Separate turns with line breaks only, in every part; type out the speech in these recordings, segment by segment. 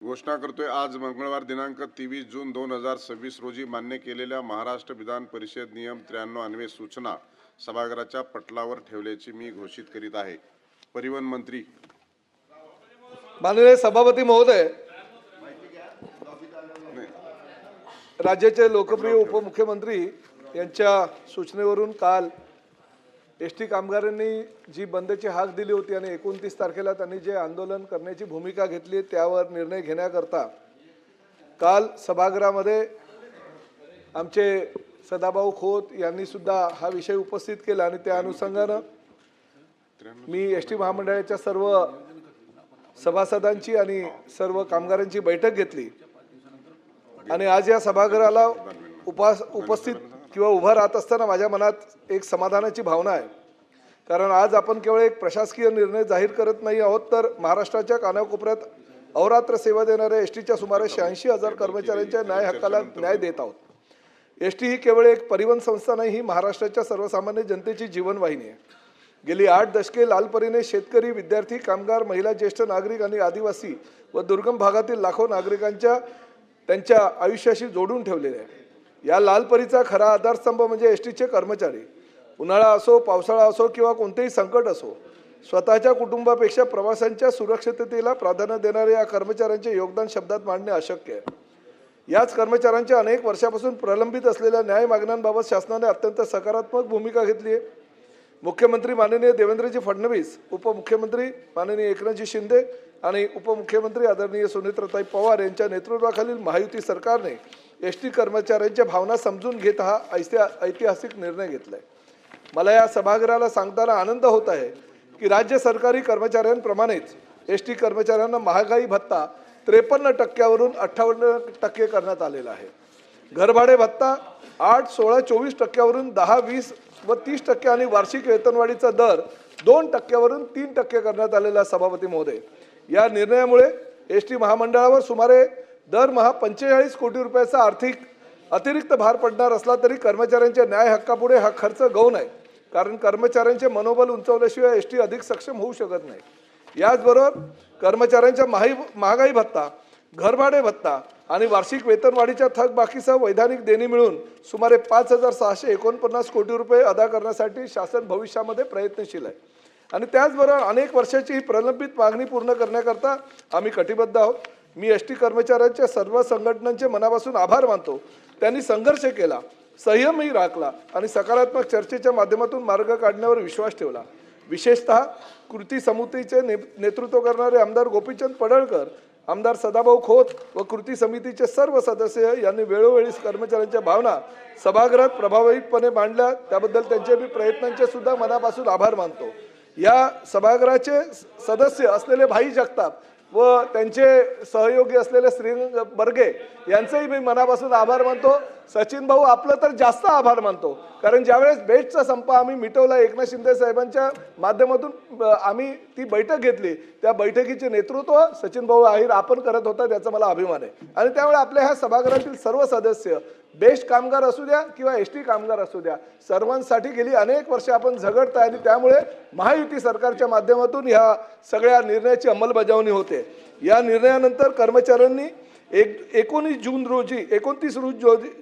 घोषणा करतोय। आज मंगळवार दिनांक 23 जून 2026 रोजी मान्य केलेल्या महाराष्ट्र विधान परिषद नियम 93 अन्वये सूचना सभागृहाच्या पटलावर ठेवल्याची मी घोषित करीत आहे। परिवहन मंत्री
माननीय सभापती महोदय, राज्याचे लोकप्रिय उपमुख्यमंत्री यांच्या सूचनेवरून काल एसटी कामगारांनी जी बंदची हाक दिली होती आणि 29 तारखेला त्यांनी जे आंदोलन करण्याची भूमिका घेतली त्यावर निर्णय घेण्याकरता काल सभागृहामध्ये आमचे सदाभाऊ खोत यांनी सुद्धा हा विषय उपस्थित केला आणि त्या अनुषंगाने मी एसटी महामंडळाच्या सर्व सभासदांची आणि सर्व कामगारांची बैठक घेतली आणि आज या सभागृहाला उपस्थित किंवा उभा राहत असताना माझ्या मनात एक समाधानाची भावना आहे। कारण आज आपण केवळ एक प्रशासकीय निर्णय जाहीर करत नाही आहोत, तर महाराष्ट्राच्या कानाकोपऱ्यात अहोरात्र सेवा देणाऱ्या एसटीच्या सुमारे 86,000 कर्मचाऱ्यांच्या न्याय हक्काला न्याय देत आहोत। एसटी ही केवळ एक परिवहन संस्था नाही, ही महाराष्ट्राच्या सर्वसामान्य जनतेची जीवनवाहिनी आहे। गेली 8 दशके लालपरीने शेतकरी, विद्यार्थी, कामगार, महिला, ज्येष्ठ नागरिक आणि आदिवासी व दुर्गम भागातील लाखो नागरिकांच्या त्यांच्या आयुष्याशी जोडून ठेवलेले आहे। या लालपरीचा खरा आधारस्तंभ म्हणजे एसटीचे कर्मचारी। उन्हाळा असो, पावसाळा असो किंवा कोणतेही संकट असो, स्वतःच्या कुटुंबापेक्षा प्रवाशांच्या सुरक्षिततेला प्राधान्य देणारे या कर्मचाऱ्यांचे योगदान शब्दात मांडणे अशक्य आहे। याच कर्मचाऱ्यांच्या अनेक वर्षापासून प्रलंबित असलेल्या न्याय मागण्यांबाबत शासनाने अत्यंत सकारात्मक भूमिका घेतली आहे। मुख्यमंत्री माननीय देवेंद्रजी फडणवीस, उपमुख्यमंत्री माननीय एकनाथजी शिंदे आणि उपमुख्यमंत्री आदरणीय सुनेत्राताई पवार यांच्या नेतृत्वाखालील महायुती सरकारने एसटी कर्मचाऱ्यांच्या भावना समजून घेत हा ऐतिहासिक निर्णय घेतलाय। मला या सभागृहाला सांगताना आनंद होत आहे की राज्य सरकारी कर्मचाऱ्यांप्रमाणेच एसटी कर्मचाऱ्यांना महागाई भत्ता 53% 58% करण्यात आलेला आहे। घरभाडे भत्ता 8, 16, 24% 10, 20 व 30% आणि वार्षिक वेतनवाढीचा दर 2% 3% करण्यात आलेला सभापती महोदय। या निर्णयामुळे एसटी महामंडळावर सुमारे दरमहा 45 कोटी रुपयाचा अतिरिक्त भार पडणार असला तरी कर्मचाऱ्यांच्या न्याय हक्कापुढे हा खर्च गौण आहे। कारण कर्मचाऱ्यांचे मनोबल उंचावल्याशिवाय एसटी अधिक सक्षम होऊ शकत नाही। याचबरोबर कर्मचाऱ्यांच्या महागाई भत्ता, घरभाडे भत्ता आणि वार्षिक वेतनवाढीच्या थकबाकीसह वैधानिक देणी मिळून सुमारे 5,649 कोटी रुपये अदा करण्यासाठी शासन भविष्यामध्ये प्रयत्नशील आहे आणि त्याचबरोबर अनेक वर्षाची ही प्रलंबित मागणी पूर्ण करण्याकरता आम्ही कटिबद्ध आहोत। मी एसटी कर्मचाऱ्यांच्या सर्व संघटनांचे मनापासून आभार मानतो। त्यांनी संघर्ष केला, संयमही राखला आणि सकारात्मक चर्चेच्या माध्यमातून मार्ग काढण्यावर विश्वास ठेवला। विशेषतः कृती समितीचे नेतृत्व करणारे आमदार गोपीचंद पडळकर, आमदार सदाभाऊ खोत व कृती समितीचे सर्व सदस्य यांनी वेळोवेळी कर्मचाऱ्यांच्या भावना सभागृहात प्रभावीपणे मांडल्या, त्याबद्दल त्यांच्या प्रयत्नांचे सुद्धा मनापासून आभार मानतो। या सभागृहाचे सदस्य असलेले भाई जगताप व त्यांचे सहयोगी असलेले श्रीरंग बर्गे यांचेही मी मनापासून आभार मानतो। सचिन भाऊ आपलं तर जास्त आभार मानतो, कारण ज्यावेळेस बेस्टचा संप आम्ही मिटवला, एकनाथ शिंदे साहेबांच्या माध्यमातून आम्ही ती बैठक घेतली, त्या बैठकीचे नेतृत्व सचिन भाऊ आहिर आपण करत होता, त्याचा मला अभिमान आहे। आणि त्यामुळे आपल्या ह्या सभागृहातील सर्व सदस्य बेस्ट कामगार असू द्या किंवा एसटी कामगार असू द्या, सर्वांसाठी गेली अनेक वर्षे आपण झगडताय आणि त्यामुळे महायुती सरकारच्या माध्यमातून ह्या सगळ्या निर्णयाची अंमलबजावणी होते। या निर्णयानंतर कर्मचाऱ्यांनी 29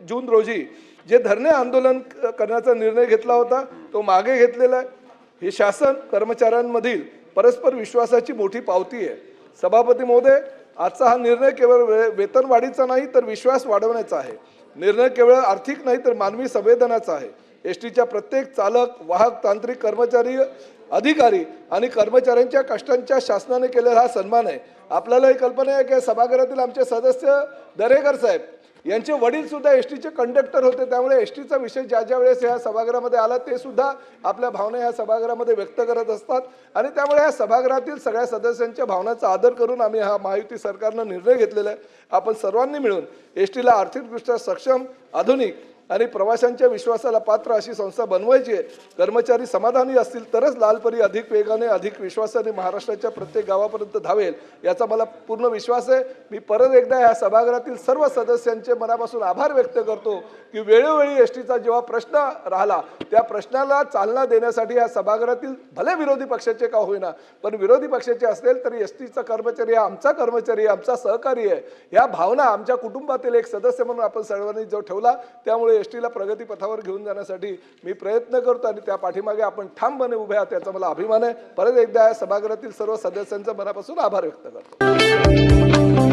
जून रोजी जे धरणे आंदोलन करण्याचा निर्णय घेतला होता तो मागे घेतलेला आहे। हे शासन कर्मचाऱ्यांमधील परस्पर विश्वासाची मोठी पावती आहे। सभापती महोदय, आजचा हा निर्णय केवळ वेतनवाढीचा नाही तर विश्वास वाढवण्याचा आहे। निर्णय केवळ आर्थिक नाही तर मानवी संवेदनाचा आहे। एसटीच्या प्रत्येक चालक, वाहक, तांत्रिक, कर्मचारी, अधिकारी आणि कर्मचाऱ्यांच्या कष्टांच्या शासनाने केलेला हा सन्मान आहे। आपल्याला ही कल्पना आहे की सभागृहातील आमचे सदस्य दरेकर साहेब यांचे वडील सुद्धा एसटीचे कंडक्टर होते, त्यामुळे एसटीचा विषय ज्या वेळेस ह्या सभागृहामध्ये आला ते सुद्धा आपल्या भावना ह्या सभागृहामध्ये व्यक्त करत असतात आणि त्यामुळे ह्या सभागृहातील सगळ्या सदस्यांच्या भावनांचा आदर करून आम्ही हा महायुती सरकारनं निर्णय घेतलेला आहे। आपण सर्वांनी मिळून एसटीला आर्थिकदृष्ट्या सक्षम, आधुनिक आणि प्रवाशांच्या विश्वासाला पात्र अशी संस्था बनवायची आहे. कर्मचारी समाधानी असतील तरच लालपरी अधिक वेगाने अधिक विश्वासाने महाराष्ट्राच्या प्रत्येक गावापर्यंत धावेल याचा मला पूर्ण विश्वास आहे. मी परत एकदा या सभागृहातील सर्व सदस्यांचे मनापासून आभार व्यक्त करतो की वेळोवेळी एसटीचा जेव्हा प्रश्न राहिला त्या प्रश्नाला चालना देण्यासाठी या सभागृहातील भले विरोधी पक्षाचे का होईना पण विरोधी पक्षाचे असेल तरी एसटीचा कर्मचारी हा आमचा कर्मचारी आहे, आमचा सहकारी आहे. या भावना आमच्या कुटुंबातील एक सदस्य म्हणून आपण सर्वांनी जो ठेवला त्यामुळे एसटीला प्रगतीपथावर घेऊन जाण्यासाठी मी प्रयत्न करतो आणि त्या पाठीमागे आपण ठामपणे उभे आहात याचा मला अभिमान आहे. परत एकदा या सभागृहातील सर्व सदस्यांचा मनापासून आभार व्यक्त करतो.